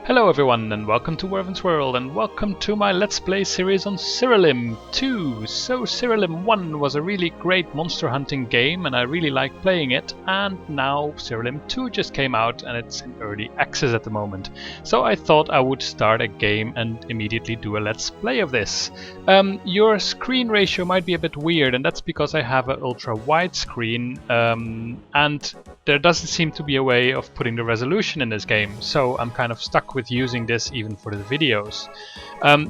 Hello everyone and welcome to Werven's World and welcome to my Let's Play series on Siralim 2. So Siralim 1 was a really great monster hunting game and I really liked playing it, and now Siralim 2 just came out and it's in early access at the moment. So I thought I would start a game and immediately do a Let's Play of this. Your screen ratio might be a bit weird, and that's because I have an ultra wide screen and there doesn't seem to be a way of putting the resolution in this game, so I'm kind of stuck with using this even for the videos.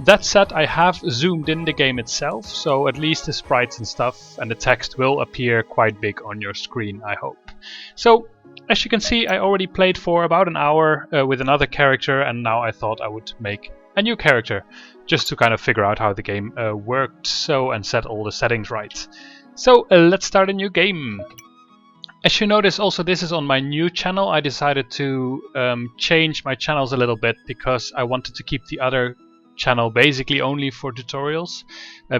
That said, I have zoomed in the game itself, so at least the sprites and stuff and the text will appear quite big on your screen, I hope. So, as you can see, I already played for about an hour with another character, and now I thought I would make a new character, just to kind of figure out how the game worked and set all the settings right. So, let's start a new game. As you notice, also this is on my new channel. I decided to change my channels a little bit because I wanted to keep the other channel basically only for tutorials,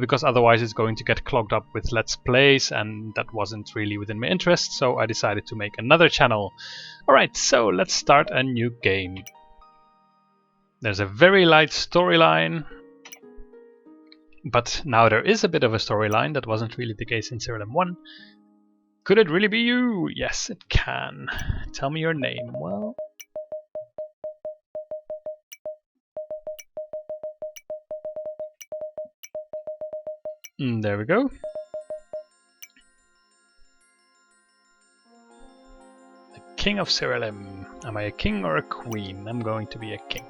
because otherwise it's going to get clogged up with Let's Plays, and that wasn't really within my interest, so I decided to make another channel. Alright, so let's start a new game. There's a very light storyline, but now there is a bit of a storyline. That wasn't really the case in Siralim 1. Could it really be you? Yes, it can. Tell me your name. Well, there we go. The King of Siralim. Am I a king or a queen? I'm going to be a king.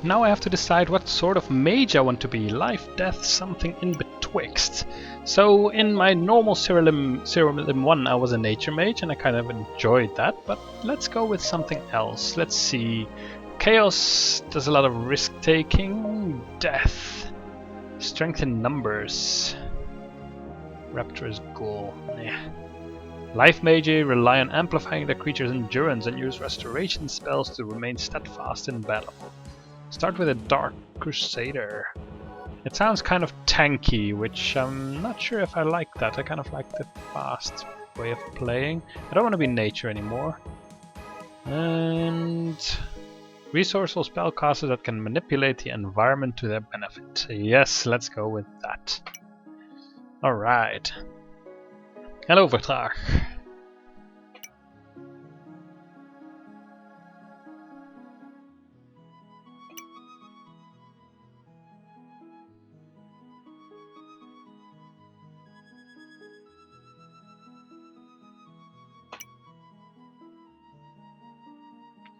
Now I have to decide what sort of mage I want to be. Life, death, something in betwixt. So in my normal Siralim 1 I was a nature mage and I kind of enjoyed that, but let's go with something else. Let's see. Chaos does a lot of risk taking. Death. Strength in numbers. Rapturous ghoul. Yeah. Life mage rely on amplifying their creature's endurance and use restoration spells to remain steadfast in battle. Start with a Dark Crusader. It sounds kind of tanky, which I'm not sure if I like that. I kind of like the fast way of playing. I don't want to be nature anymore. And resourceful spellcasters that can manipulate the environment to their benefit. Yes, let's go with that. Alright. Hello, Vertraag.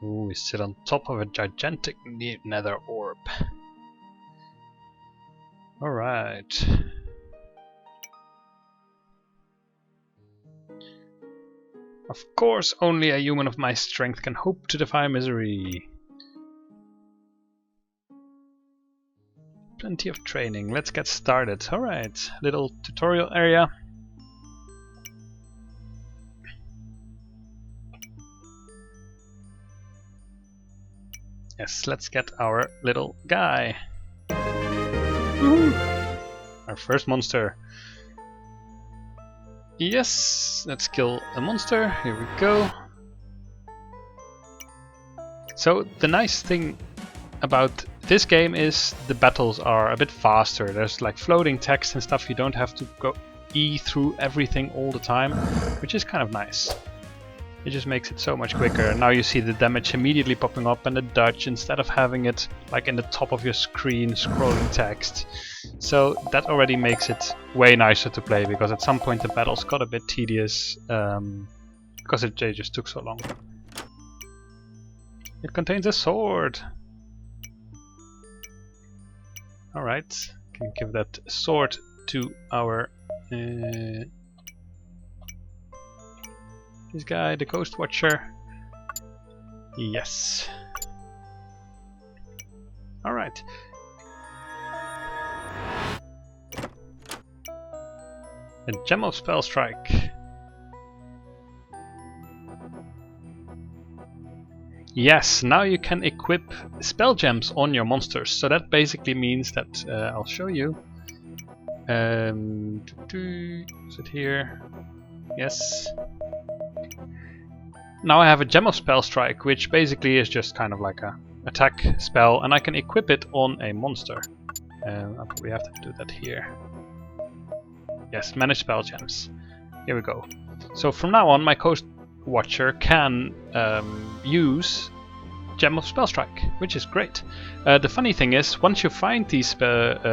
Ooh, we sit on top of a gigantic nether orb. Alright. Of course, only a human of my strength can hope to defy misery. Plenty of training. Let's get started. Alright, little tutorial area. Yes, let's get our little guy. Woohoo! Our first monster. Yes, let's kill a monster. Here we go. So the nice thing about this game is the battles are a bit faster. There's like floating text and stuff. You don't have to go E through everything all the time, which is kind of nice. It just makes it so much quicker. Now you see the damage immediately popping up and the dodge instead of having it like in the top of your screen scrolling text. So that already makes it way nicer to play, because at some point the battles got a bit tedious because they just took so long. It contains a sword. Alright, can give that sword to our this guy, the Ghost Watcher. Yes. Alright. A Gem of Spell Strike. Yes, now you can equip spell gems on your monsters. So that basically means that I'll show you. Is it here? Yes. Now I have a Gem of Spell Strike, which basically is just kind of like a attack spell, and I can equip it on a monster. I'll probably have to do that here. Yes, manage spell gems. Here we go. So from now on, my Coast Watcher can use Gem of Spell Strike, which is great. The funny thing is, once you find these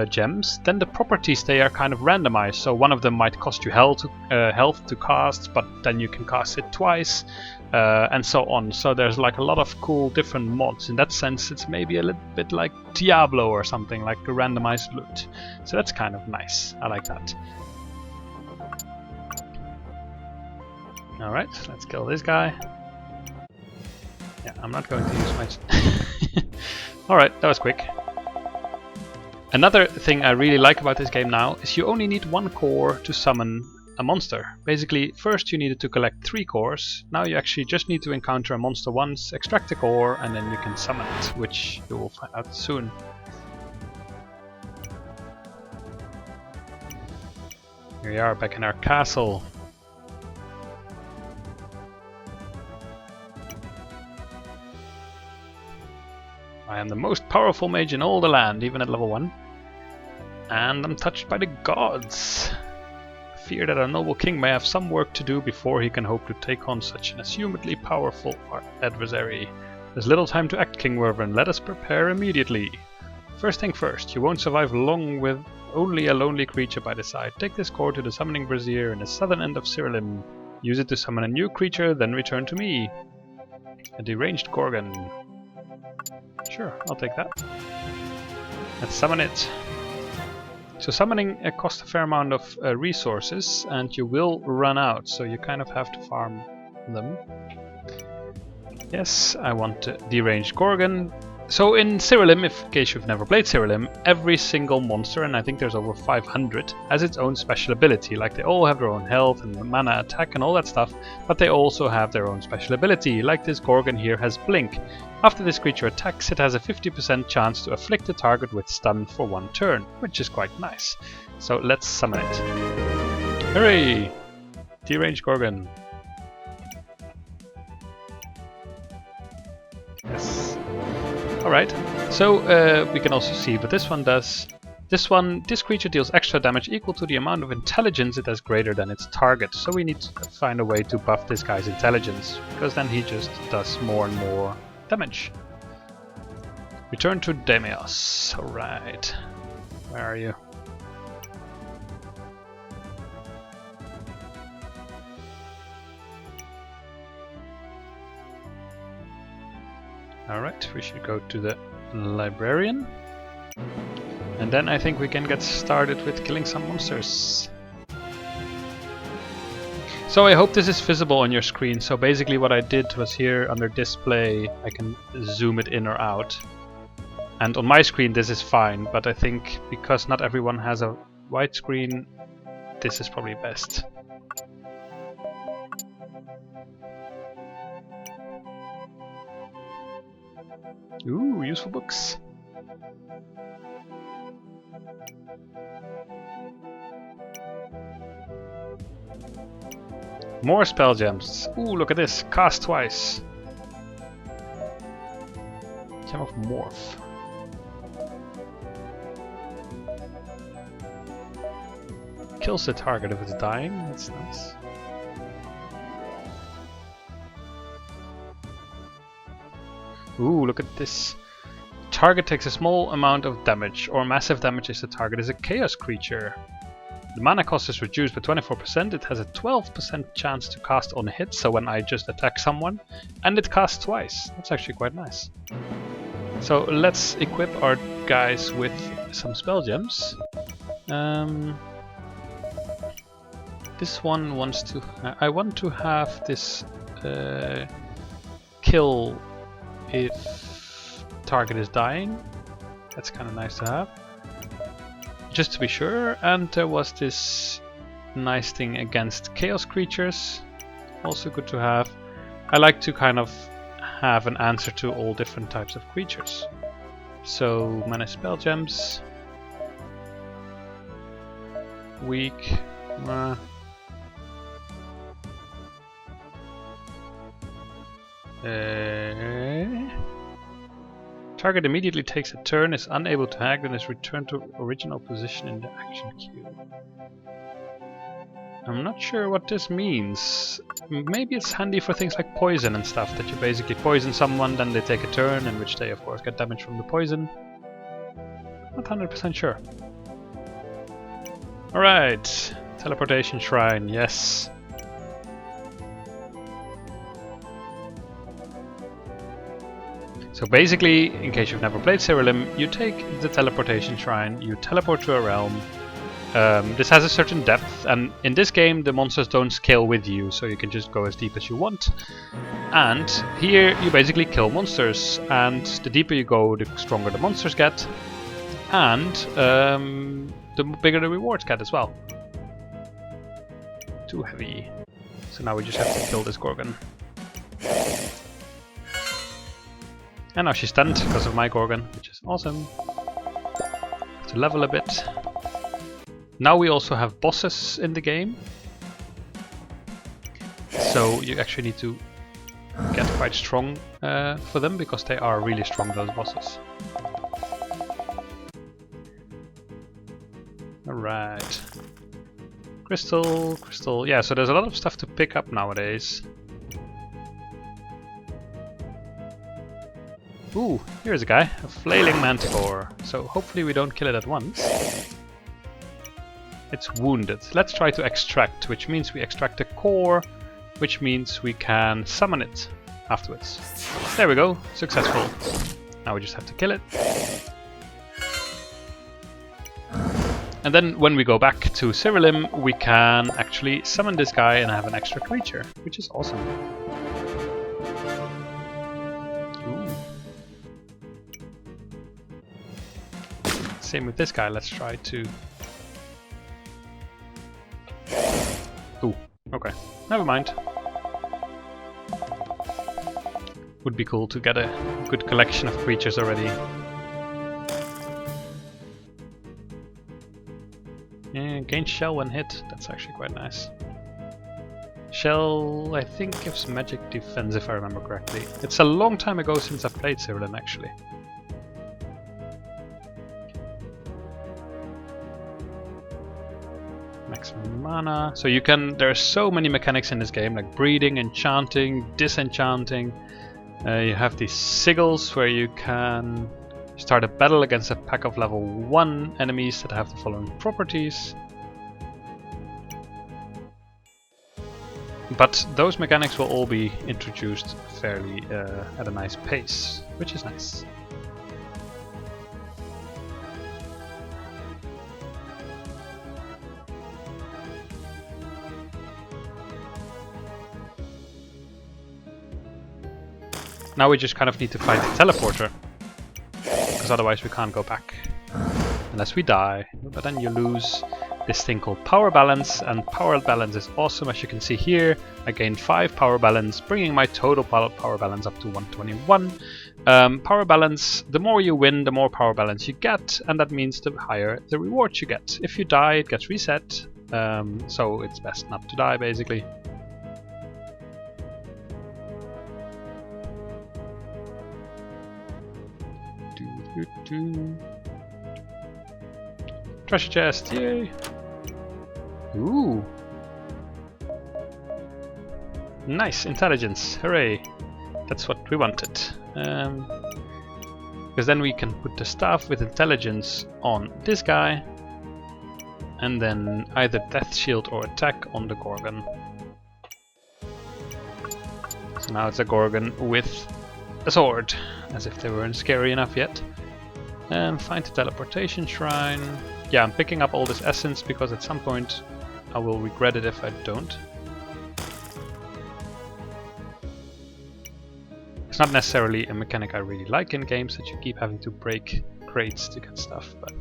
gems, then the properties, they are kind of randomized. So one of them might cost you health to cast, but then you can cast it twice, and so on. So there's like a lot of cool different mods. In that sense, it's maybe a little bit like Diablo or something, like the randomized loot. So that's kind of nice. I like that. Alright, let's kill this guy. Yeah, I'm not going to use my... Alright, that was quick. Another thing I really like about this game now is you only need 1 core to summon a monster. Basically, first you needed to collect 3 cores. Now you actually just need to encounter a monster once, extract a core, and then you can summon it, which you will find out soon. Here we are back in our castle. I am the most powerful mage in all the land, even at level 1. And I'm touched by the gods. I fear that our noble king may have some work to do before he can hope to take on such an assumedly powerful adversary. There's little time to act, King Werven. Let us prepare immediately. First thing first, you won't survive long with only a lonely creature by the side. Take this core to the summoning brazier in the southern end of Siralim. Use it to summon a new creature, then return to me. A deranged Gorgon. Sure, I'll take that. Let's summon it. So summoning costs a fair amount of resources, and you will run out, so you kind of have to farm them. Yes, I want a deranged Gorgon. So in Siralim, in case you've never played Siralim, every single monster, and I think there's over 500, has its own special ability. Like they all have their own health and mana attack and all that stuff, but they also have their own special ability. Like this Gorgon here has Blink. After this creature attacks, it has a 50% chance to afflict the target with stun for 1 turn, which is quite nice. So let's summon it. Hooray! Deranged Gorgon. Yes. Alright, so we can also see what this one does. This creature deals extra damage equal to the amount of intelligence it has greater than its target. So we need to find a way to buff this guy's intelligence, because then he just does more and more damage. Return to Demeos. Alright. Where are you? Alright, we should go to the librarian. And then I think we can get started with killing some monsters. So I hope this is visible on your screen. So basically what I did was here under display, I can zoom it in or out. And on my screen this is fine, but I think because not everyone has a widescreen, this is probably best. Ooh, useful books. More spell gems. Ooh, look at this. Cast twice. Gem of Morph. Kills the target if it's dying. That's nice. Ooh, look at this. Target takes a small amount of damage, or massive damage if the target is a chaos creature. The mana cost is reduced by 24%. It has a 12% chance to cast on hit, so when I just attack someone, and it casts twice. That's actually quite nice. So let's equip our guys with some spell gems. This one wants to... I want to have this kill if target is dying. That's kind of nice to have, just to be sure. And there was this nice thing against chaos creatures, also good to have. I like to kind of have an answer to all different types of creatures. So mana spell gems. weak. Target immediately takes a turn, is unable to hack, then is returned to original position in the action queue. I'm not sure what this means. Maybe it's handy for things like poison and stuff, that you basically poison someone, then they take a turn, in which they of course get damage from the poison. Not 100% sure. Alright, Teleportation Shrine, yes. So basically, in case you've never played Siralim, you take the Teleportation Shrine, you teleport to a realm. This has a certain depth, and in this game the monsters don't scale with you, so you can just go as deep as you want. And here you basically kill monsters, and the deeper you go, the stronger the monsters get, and the bigger the rewards get as well. Too heavy. So now we just have to kill this Gorgon. And now she's stunned because of my Gorgon, which is awesome. Have to level a bit. Now we also have bosses in the game. So you actually need to get quite strong for them, because they are really strong, those bosses. Alright. Crystal, crystal. Yeah, so there's a lot of stuff to pick up nowadays. Ooh, here's a guy, a flailing manticore. So hopefully we don't kill it at once. It's wounded. Let's try to extract, which means we extract the core, which means we can summon it afterwards. There we go, successful. Now we just have to kill it. And then when we go back to Siralim, we can actually summon this guy and have an extra creature, which is awesome. Same with this guy, let's try to... Ooh, okay, never mind. Would be cool to get a good collection of creatures already. Yeah, gain shell when hit, that's actually quite nice. Shell, I think, gives magic defense if I remember correctly. It's a long time ago since I've played Siralim actually. Maximum mana. So you can, there are so many mechanics in this game, like breeding, enchanting, disenchanting. You have these sigils where you can start a battle against a pack of level 1 enemies that have the following properties. But those mechanics will all be introduced fairly at a nice pace, which is nice. Now we just kind of need to find the teleporter, because otherwise we can't go back unless we die. But then you lose this thing called power balance, and power balance is awesome. As you can see here, I gained 5 power balance, bringing my total power balance up to 121. Power balance, the more you win, the more power balance you get, and that means the higher the rewards you get. If you die, it gets reset, so it's best not to die basically. Treasure chest, yay! Ooh! Nice, intelligence, hooray! That's what we wanted. Because then we can put the staff with intelligence on this guy, and then either death shield or attack on the Gorgon. So now it's a Gorgon with a sword, as if they weren't scary enough yet. And find the Teleportation Shrine. Yeah, I'm picking up all this essence because at some point I will regret it if I don't. It's not necessarily a mechanic I really like in games, that you keep having to break crates to get stuff, but...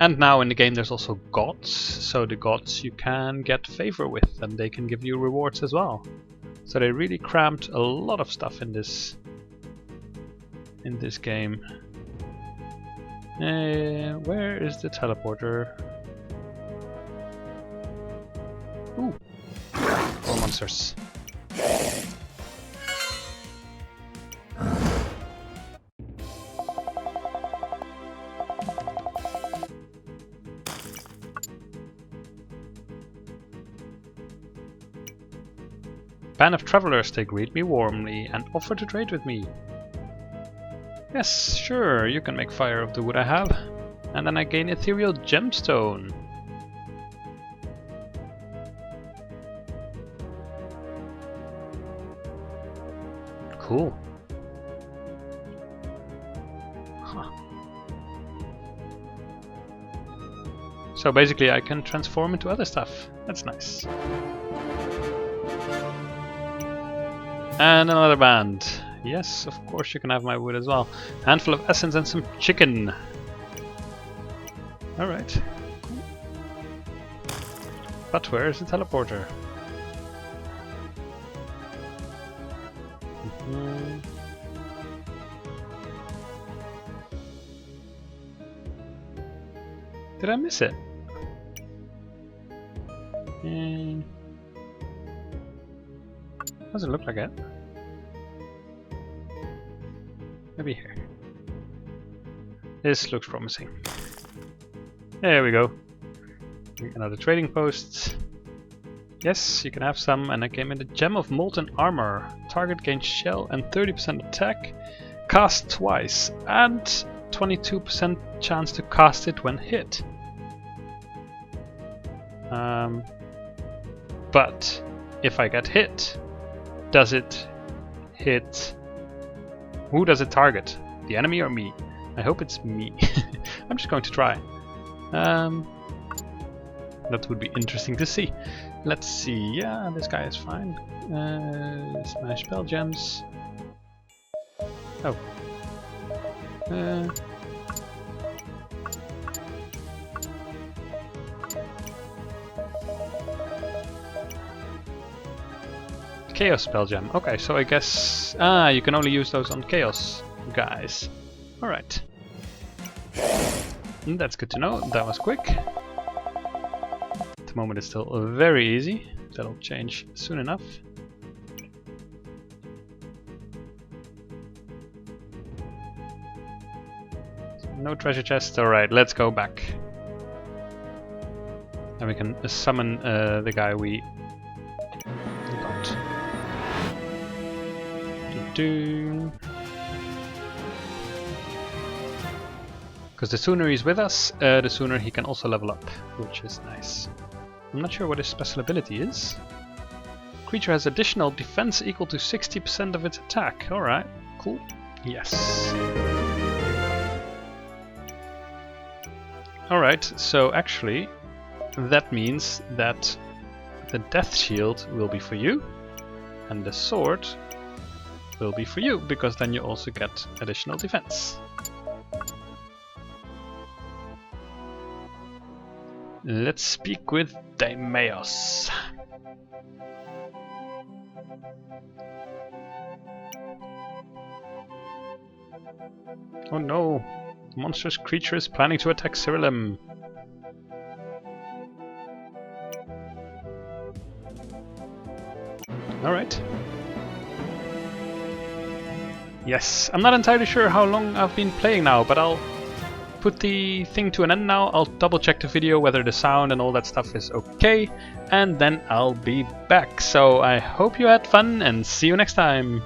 And now in the game there's also gods, so the gods you can get favor with, and they can give you rewards as well. So they really crammed a lot of stuff in this game. Where is the teleporter? Ooh! More monsters. Band of travelers, they greet me warmly and offer to trade with me. Yes, sure, you can make fire of the wood I have. And then I gain ethereal gemstone. Cool. Huh. So basically I can transform into other stuff. That's nice. And another band. Yes, of course you can have my wood as well. Handful of essence and some chicken. Alright. But where is the teleporter? Did I miss it? Doesn't look like it. Maybe here. This looks promising. There we go. Another trading post. Yes, you can have some, and I came in the gem of Molten Armor. Target gains shell and 30% attack. Cast twice, and 22% chance to cast it when hit. But if I get hit, does it hit? Who does it target? The enemy or me? I hope it's me. I'm just going to try. That would be interesting to see. Let's see. Yeah, this guy is fine. Smash spell gems. Oh. Chaos spell gem. Okay, so I guess you can only use those on chaos guys. Alright. That's good to know. That was quick. At the moment it's still very easy. That'll change soon enough. No treasure chest. Alright, let's go back. And we can summon the guy we got. Because the sooner he's with us, the sooner he can also level up, which is nice. I'm not sure what his special ability is. Creature has additional defense equal to 60% of its attack. Alright, cool. Yes. Alright, so actually that means that the death shield will be for you and the sword will be for you, because then you also get additional defense. Let's speak with Deimos. Oh no! The monstrous creature is planning to attack Siralim. Alright. Yes, I'm not entirely sure how long I've been playing now, but I'll put the thing to an end now. I'll double check the video whether the sound and all that stuff is okay, and then I'll be back. So I hope you had fun and see you next time.